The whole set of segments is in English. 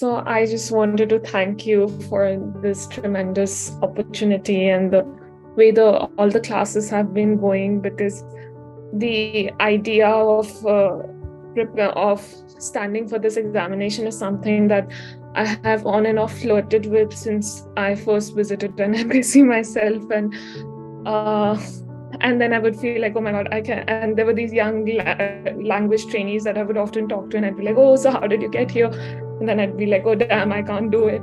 So I just wanted to thank you for this tremendous opportunity and the way all the classes have been going, because the idea of standing for this examination is something that I have on and off flirted with since I first visited an embassy myself, and then I would feel like, oh my God, I can. And there were these young language trainees that I would often talk to, and I'd be like, oh, so how did you get here? And then I'd be like, oh damn, I can't do it.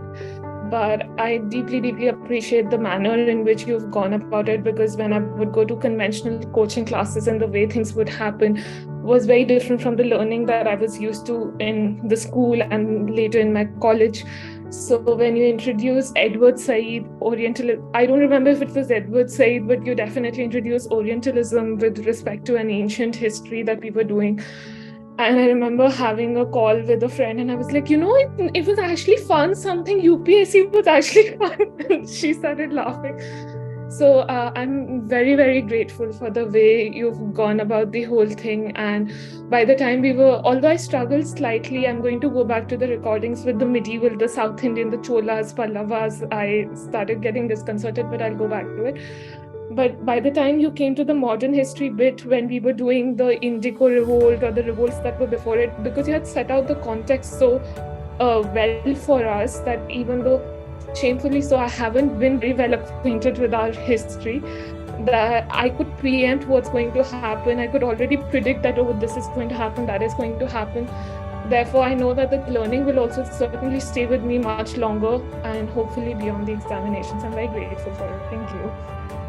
But I deeply, deeply appreciate the manner in which you've gone about it, because when I would go to conventional coaching classes and the way things would happen was very different from the learning that I was used to in the school and later in my college. So when you introduced Edward Said, Orientalism, I don't remember if it was Edward Said, but you definitely introduced Orientalism with respect to an ancient history that we were doing. And I remember having a call with a friend, and I was like, it was actually fun. Something UPSC was actually fun. And she started laughing. So I'm very, very grateful for the way you've gone about the whole thing. And by the time although I struggled slightly, I'm going to go back to the recordings with the medieval, the South Indian, the Cholas, Pallavas. I started getting disconcerted, but I'll go back to it. But by the time you came to the modern history bit, when we were doing the Indigo revolt or the revolts that were before it, because you had set out the context so well for us that even though shamefully so I haven't been very well acquainted with our history, that I could preempt what's going to happen. I could already predict that, oh, this is going to happen, that is going to happen. Therefore, I know that the learning will also certainly stay with me much longer and hopefully beyond the examinations. I'm very grateful for it. Thank you.